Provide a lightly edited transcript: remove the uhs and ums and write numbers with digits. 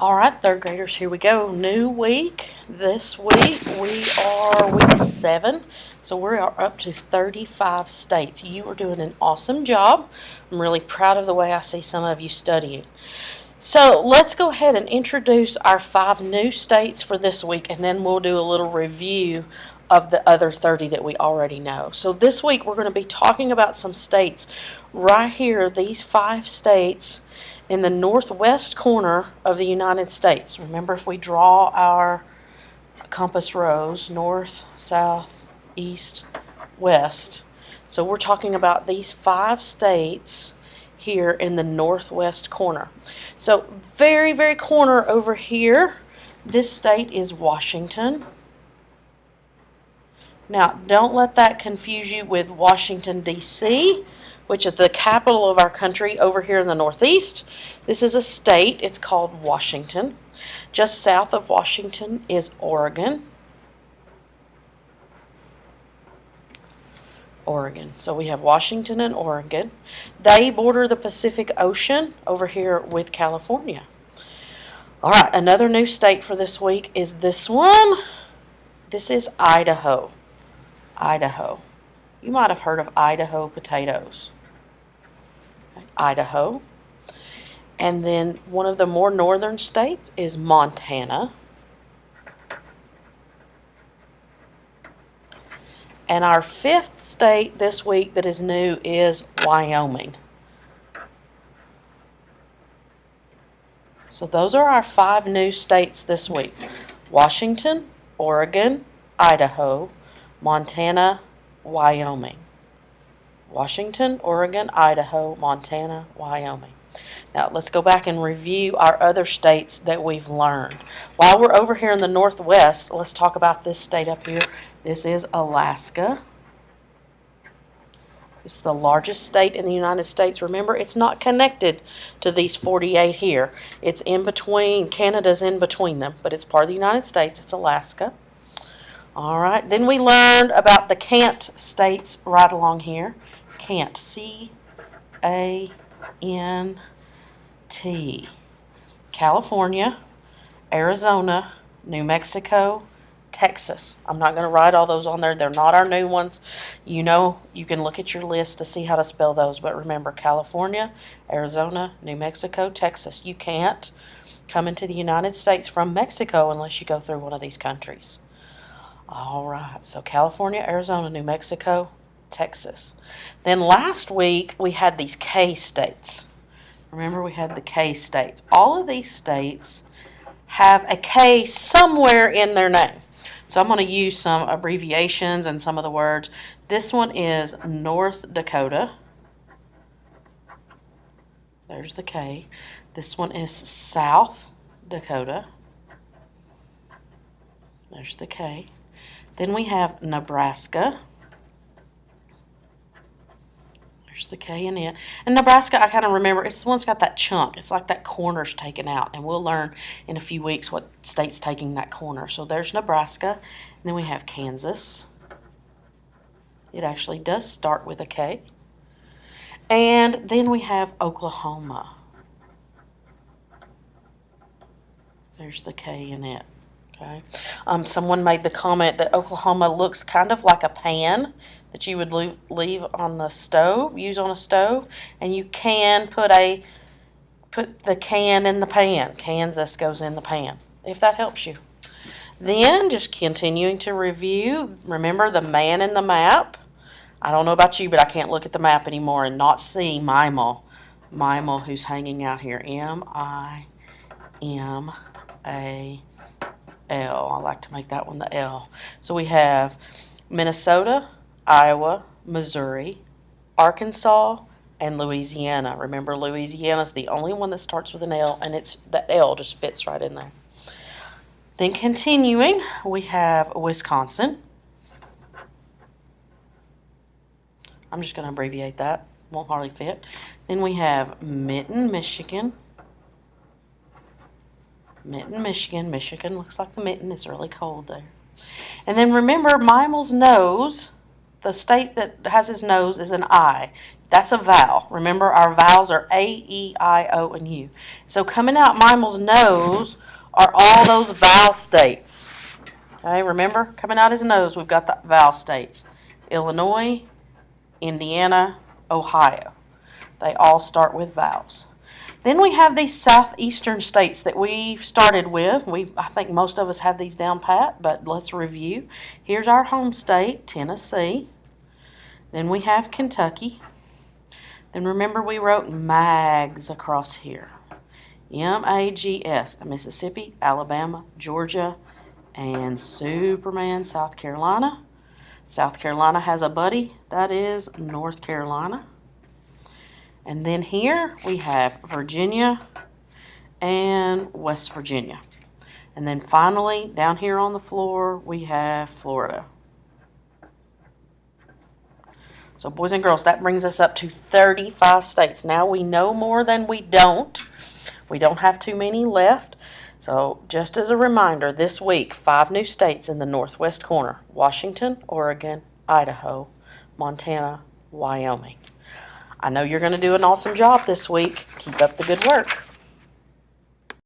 All right, third graders, here we go. New week. This week we are week 7, so we are up to 35 states. You are doing an awesome job. I'm really proud of the way I see some of you studying. So let's go ahead and introduce our 5 new states for this week, and then we'll do a little review of the other 30 that we already know. So this week we're going to be talking about some states right here, these 5 states in the northwest corner of the United States. Remember, if we draw our compass rose, north, south, east, west. So we're talking about these 5 states here in the northwest corner. So very, very corner over here, this state is Washington. Now, don't let that confuse you with Washington, D.C., which is the capital of our country over here in the Northeast. This is a state. It's called Washington. Just south of Washington is Oregon. Oregon. So we have Washington and Oregon. They border the Pacific Ocean over here with California. All right, another new state for this week is this one. This is Idaho. Idaho. You might have heard of Idaho potatoes. Idaho. And then one of the more northern states is Montana. And our 5th state this week that is new is Wyoming. So those are our 5 new states this week. Washington, Oregon, Idaho, Montana, Wyoming. Washington, Oregon, Idaho, Montana, Wyoming. Now, let's go back and review our other states that we've learned. While we're over here in the Northwest, let's talk about this state up here. This is Alaska. It's the largest state in the United States. Remember, it's not connected to these 48 here. It's in between. Canada's in between them, but it's part of the United States. It's Alaska. All right. Then we learned about the Cant states right along here. Cant. C-A-N-T. California, Arizona, New Mexico, Texas. I'm not going to write all those on there. They're not our new ones. You know, you can look at your list to see how to spell those. But remember, California, Arizona, New Mexico, Texas. You can't come into the United States from Mexico unless you go through one of these countries. All right. So California, Arizona, New Mexico, Texas. Then last week we had these K states. Remember, we had the K states. All of these states have a K somewhere in their name. So I'm going to use some abbreviations and some of the words. This one is North Dakota. There's the K. This one is South Dakota. There's the K. Then we have Nebraska. There's the K in it. And Nebraska, I kind of remember, it's the one that's got that chunk. It's like that corner's taken out. And we'll learn in a few weeks what state's taking that corner. So there's Nebraska. And then we have Kansas. It actually does start with a K. And then we have Oklahoma. There's the K in it. Okay. Someone made the comment that Oklahoma looks kind of like a pan that you would leave on the stove, use on a stove, and you can put the can in the pan. Kansas goes in the pan, if that helps you. Then, just continuing to review, remember the man in the map. I don't know about you, but I can't look at the map anymore and not see Mimal. Mimal, who's hanging out here. M-I-M-A-L. I like to make that one the L. So we have Minnesota, Iowa, Missouri, Arkansas, and Louisiana. Remember, Louisiana's the only one that starts with an L, and the L just fits right in there. Then continuing, we have Wisconsin. I'm just going to abbreviate that. Won't hardly fit. Then we have Mitten, Michigan. Mitten, Michigan. Michigan looks like the mitten. It's really cold there. And then remember, Mimal's nose the state that has his nose is an I. That's a vowel. Remember, our vowels are A, E, I, O, and U. So coming out Mimel's nose are all those vowel states. Okay, remember, coming out his nose, we've got the vowel states. Illinois, Indiana, Ohio. They all start with vowels. Then we have these southeastern states that we started with. I think most of us have these down pat, but let's review. Here's our home state, Tennessee. Then we have Kentucky. Then remember we wrote mags across here. M-A-G-S, Mississippi, Alabama, Georgia, and Superman, South Carolina. South Carolina has a buddy, that is North Carolina. And then here we have Virginia and West Virginia. And then finally, down here on the floor, we have Florida. So boys and girls, that brings us up to 35 states. Now we know more than we don't. We don't have too many left. So just as a reminder, this week, 5 new states in the northwest corner: Washington, Oregon, Idaho, Montana, Wyoming. I know you're going to do an awesome job this week. Keep up the good work.